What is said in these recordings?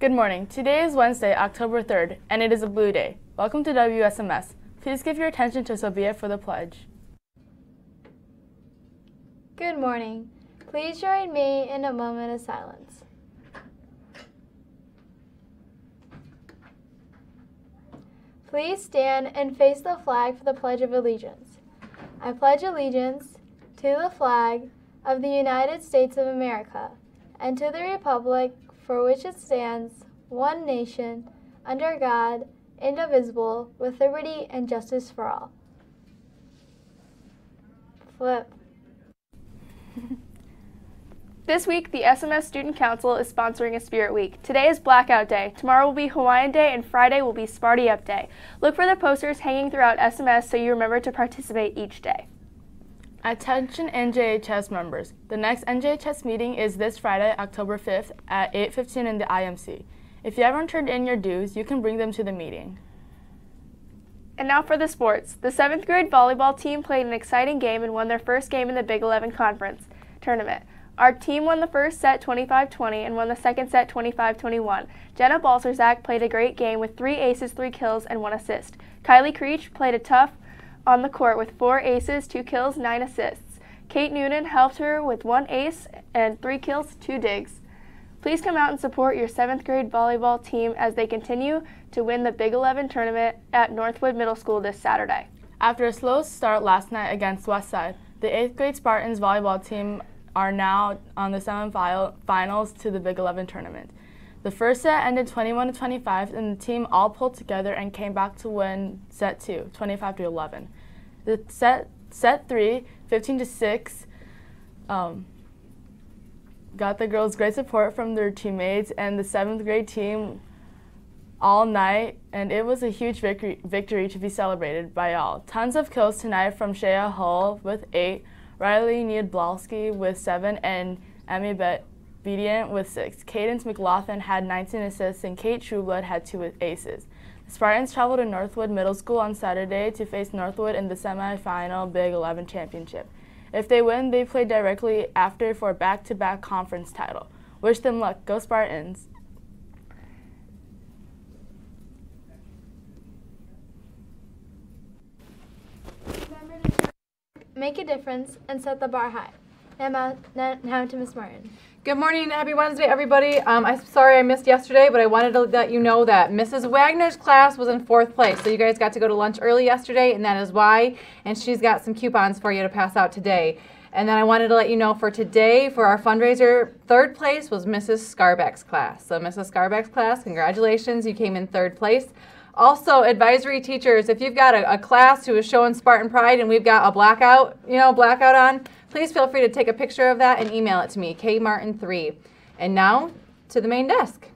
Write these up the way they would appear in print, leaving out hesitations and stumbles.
Good morning. Today is Wednesday, October 3rd, and it is a blue day. Welcome to WSMS. Please give your attention to Sophia for the pledge. Good morning. Please join me in a moment of silence. Please stand and face the flag for the Pledge of Allegiance. I pledge allegiance to the flag of the United States of America and to the republic for which it stands, one nation, under God, indivisible, with liberty and justice for all. Flip. This week, the SMS Student Council is sponsoring a Spirit Week. Today is Blackout Day, tomorrow will be Hawaiian Day, and Friday will be Sparty Up Day. Look for the posters hanging throughout SMS so you remember to participate each day. Attention NJHS members. The next NJHS meeting is this Friday, October 5th at 8:15 in the IMC. If you haven't turned in your dues, you can bring them to the meeting. And now for the sports. The 7th grade volleyball team played an exciting game and won their first game in the Big 11 Conference tournament. Our team won the first set 25-20 and won the second set 25-21. Jenna Balserzak played a great game with 3 aces, 3 kills, and 1 assist. Kylie Creech played a tough on the court with 4 aces, 2 kills, 9 assists. Kate Noonan helped her with 1 ace and 3 kills, 2 digs. Please come out and support your 7th grade volleyball team as they continue to win the Big 11 tournament at Northwood Middle School this Saturday. After a slow start last night against Westside, the 8th grade Spartans volleyball team are now on the semifinals to the Big 11 tournament. The first set ended 21-25, and the team all pulled together and came back to win set 2, 25-11. The set 3, 15-6, got the girls great support from their teammates and the 7th grade team all night, and it was a huge victory to be celebrated by all. Tons of kills tonight from Shea Hull with 8, Riley Niedblowski with 7, and Emmy Bedient with 6. Cadence McLaughlin had 19 assists, and Kate Trueblood had 2 aces. The Spartans traveled to Northwood Middle School on Saturday to face Northwood in the semifinal Big 11 championship. If they win, they play directly after for a back-to-back conference title. Wish them luck. Go Spartans! Make a difference and set the bar high. Now to Ms. Martin. Good morning, happy Wednesday, everybody. I'm sorry I missed yesterday, but I wanted to let you know that Mrs. Wagner's class was in 4th place. So you guys got to go to lunch early yesterday, and that is why. And she's got some coupons for you to pass out today. And then I wanted to let you know for today, for our fundraiser, 3rd place was Mrs. Scarbeck's class. So Mrs. Scarbeck's class, congratulations, you came in 3rd place. Also, advisory teachers, if you've got a class who is showing Spartan pride and we've got a blackout on, please feel free to take a picture of that and email it to me, kmartin3. And now, to the main desk.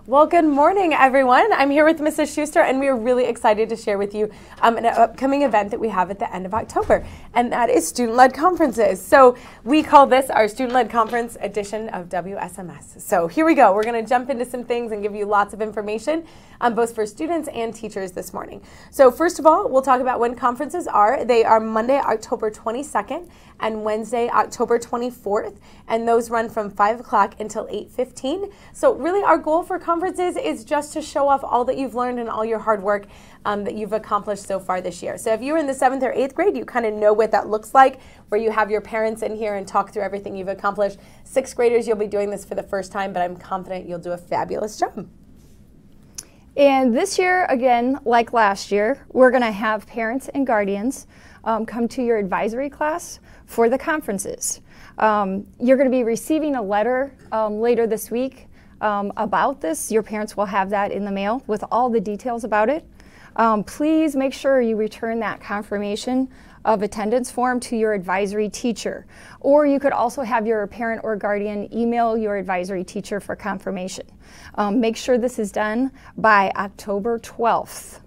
Well, good morning, everyone. I'm here with Mrs. Schuster, and we are really excited to share with you an upcoming event that we have at the end of October, and that is student-led conferences. So we call this our student-led conference edition of WSMS. So here we go. We're going to jump into some things and give you lots of information, both for students and teachers this morning. So first of all, we'll talk about when conferences are. They are Monday, October 22nd, and Wednesday, October 24th, and those run from 5 o'clock until 8:15. So really our goal for conferences is just to show off all that you've learned and all your hard work that you've accomplished so far this year. So if you're in the 7th or 8th grade, you kind of know what that looks like, where you have your parents in here and talk through everything you've accomplished. 6th graders, you'll be doing this for the first time, but I'm confident you'll do a fabulous job. And this year, again, like last year, we're going to have parents and guardians come to your advisory class for the conferences. You're going to be receiving a letter later this week about this. Your parents will have that in the mail with all the details about it. Please make sure you return that confirmation of attendance form to your advisory teacher. Or you could also have your parent or guardian email your advisory teacher for confirmation. Make sure this is done by October 12th.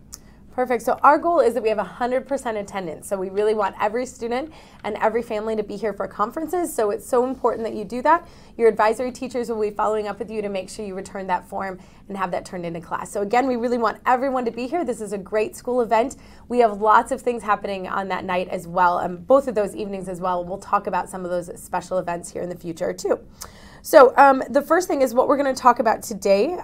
Perfect. So our goal is that we have 100% attendance. So we really want every student and every family to be here for conferences. So it's so important that you do that. Your advisory teachers will be following up with you to make sure you return that form and have that turned into class. So again, we really want everyone to be here. This is a great school event. We have lots of things happening on that night as well, and both of those evenings as well. We'll talk about some of those special events here in the future too. So the first thing is what we're going to talk about today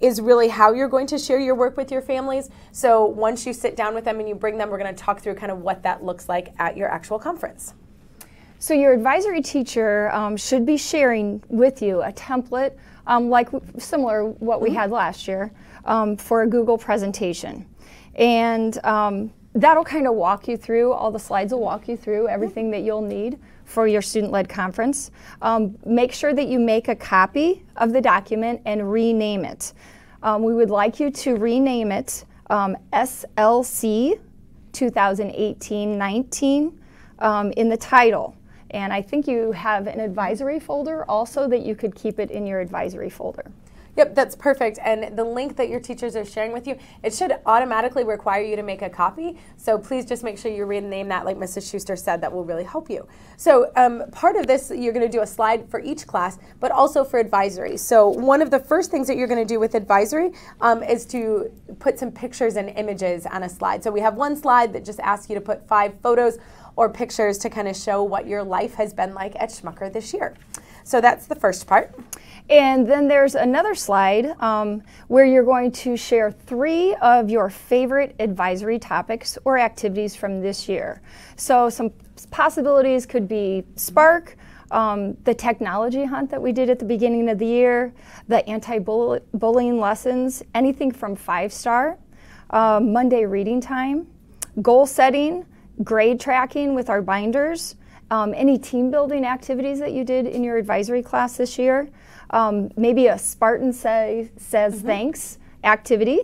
is really how you're going to share your work with your families. So once you sit down with them and you bring them, we're going to talk through kind of what that looks like at your actual conference. So your advisory teacher should be sharing with you a template like similar what we had last year for a Google presentation. And that'll kind of walk you through, all the slides will walk you through everything that you'll need for your student-led conference. Make sure that you make a copy of the document and rename it. We would like you to rename it SLC 2018-19 in the title. And I think you have an advisory folder also that you could keep it in your advisory folder. Yep, that's perfect. And the link that your teachers are sharing with you, it should automatically require you to make a copy. So please just make sure you rename that, like Mrs. Schuster said. That will really help you. So part of this, you're going to do a slide for each class, but also for advisory. So one of the first things that you're going to do with advisory is to put some pictures and images on a slide. So we have one slide that just asks you to put 5 photos or pictures to kind of show what your life has been like at Schmucker this year. So that's the first part. And then there's another slide where you're going to share 3 of your favorite advisory topics or activities from this year. So some possibilities could be Spark, the technology hunt that we did at the beginning of the year, the anti-bullying lessons, anything from 5-star, Monday reading time, goal setting, grade tracking with our binders, any team building activities that you did in your advisory class this year, maybe a Spartan says thanks activity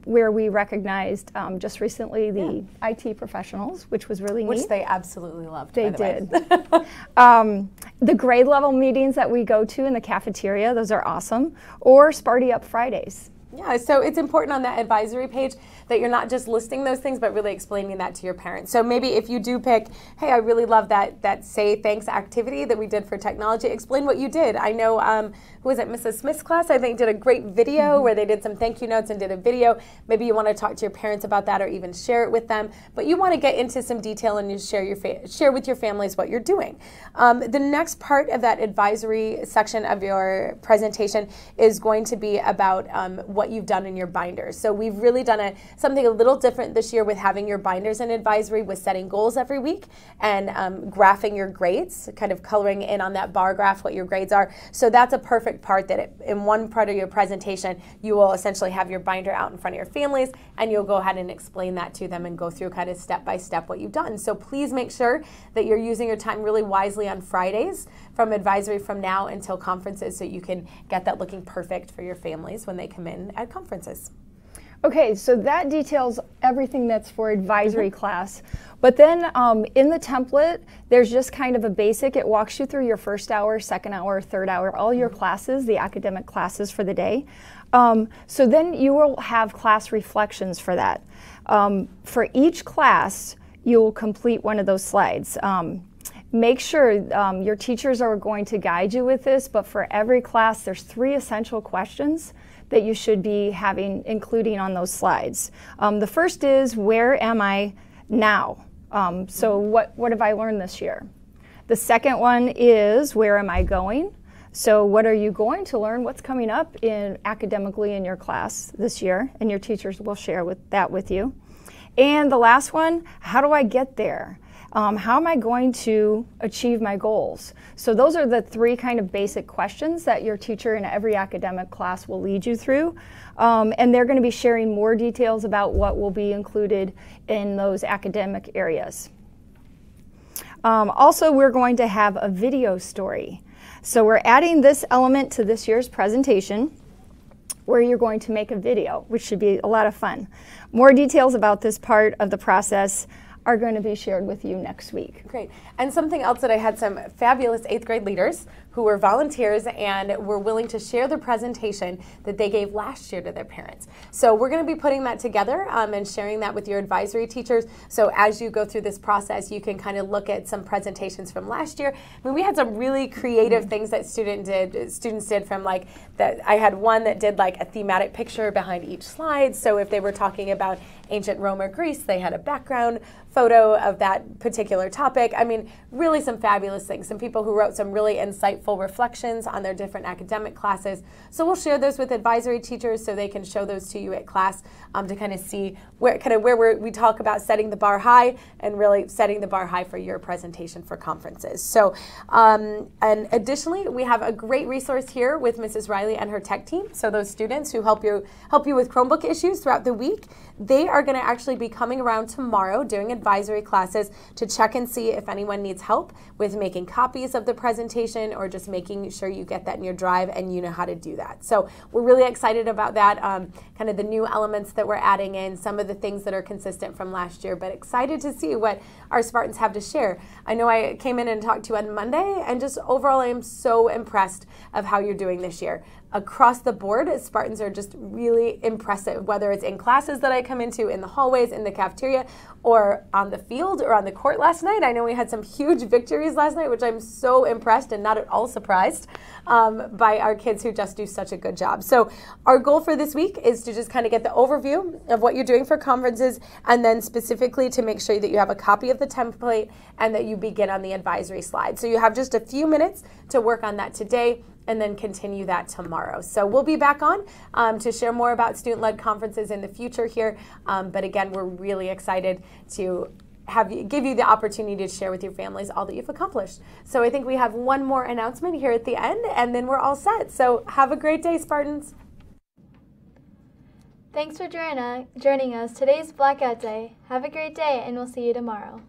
where we recognized just recently the IT professionals, which was really neat. Which they absolutely loved. They did. The grade level meetings that we go to in the cafeteria, those are awesome. Or Sparty Up Fridays. Yeah, so it's important on that advisory page that you're not just listing those things, but really explaining that to your parents. So maybe if you do pick, hey, I really love that say thanks activity that we did for technology, explain what you did. I know, who was it, Mrs. Smith's class, I think, did a great video where they did some thank you notes and did a video. Maybe you want to talk to your parents about that or even share it with them. But you want to get into some detail and you share with your families what you're doing. The next part of that advisory section of your presentation is going to be about what you've done in your binders. So we've really done something a little different this year with having your binders in advisory, with setting goals every week and graphing your grades, kind of coloring in on that bar graph what your grades are. So that's a perfect part that in one part of your presentation, you will essentially have your binder out in front of your families and you'll go ahead and explain that to them and go through kind of step by step what you've done. So please make sure that you're using your time really wisely on Fridays from advisory from now until conferences so you can get that looking perfect for your families when they come in at conferences. Okay, so that details everything that's for advisory class. But then in the template, there's just kind of a basic. It walks you through your first hour, second hour, third hour, all your classes, the academic classes for the day. So then you will have class reflections for that. For each class, you will complete one of those slides. Make sure your teachers are going to guide you with this, but for every class, there's 3 essential questions that you should be including on those slides. The first is, where am I now? So what have I learned this year? The second one is, where am I going? So what are you going to learn? What's coming up academically in your class this year? And your teachers will share that with you. And the last one, how do I get there? How am I going to achieve my goals? So those are the 3 kind of basic questions that your teacher in every academic class will lead you through. And they're going to be sharing more details about what will be included in those academic areas. Also, we're going to have a video story. So we're adding this element to this year's presentation where you're going to make a video, which should be a lot of fun. More details about this part of the process are going to be shared with you next week. Great. And something else that I had some fabulous 8th grade leaders who were volunteers and were willing to share their presentation that they gave last year to their parents. So we're going to be putting that together and sharing that with your advisory teachers. So as you go through this process, you can kind of look at some presentations from last year. I mean, we had some really creative things that students did from like that. I had one that did like a thematic picture behind each slide. So if they were talking about ancient Rome or Greece, they had a background photo of that particular topic. I mean, really some fabulous things. Some people who wrote some really insightful insightful reflections on their different academic classes. So we'll share those with advisory teachers so they can show those to you at class to kind of see where we talk about setting the bar high and really setting the bar high for your presentation for conferences. So, and additionally, we have a great resource here with Mrs. Riley and her tech team. So those students who help you with Chromebook issues throughout the week, they are going to actually be coming around tomorrow doing advisory classes to check and see if anyone needs help with making copies of the presentation or just making sure you get that in your drive and you know how to do that. So we're really excited about that, kind of the new elements that we're adding in, some of the things that are consistent from last year, but excited to see what our Spartans have to share. I know I came in and talked to you on Monday, and just overall I am so impressed of how you're doing this year. Across the board, Spartans are just really impressive, whether it's in classes that I come into, in the hallways, in the cafeteria, or on the field or on the court last night. I know we had some huge victories last night, which I'm so impressed and not at all surprised by our kids who just do such a good job. So our goal for this week is to just kind of get the overview of what you're doing for conferences, and then specifically to make sure that you have a copy of the template and that you begin on the advisory slide. So you have just a few minutes to work on that today, and then continue that tomorrow. So we'll be back on to share more about student-led conferences in the future here. But again, we're really excited to give you the opportunity to share with your families all that you've accomplished. So I think we have one more announcement here at the end, and then we're all set. So have a great day, Spartans. Thanks for joining us. Today's Blackout Day. Have a great day, and we'll see you tomorrow.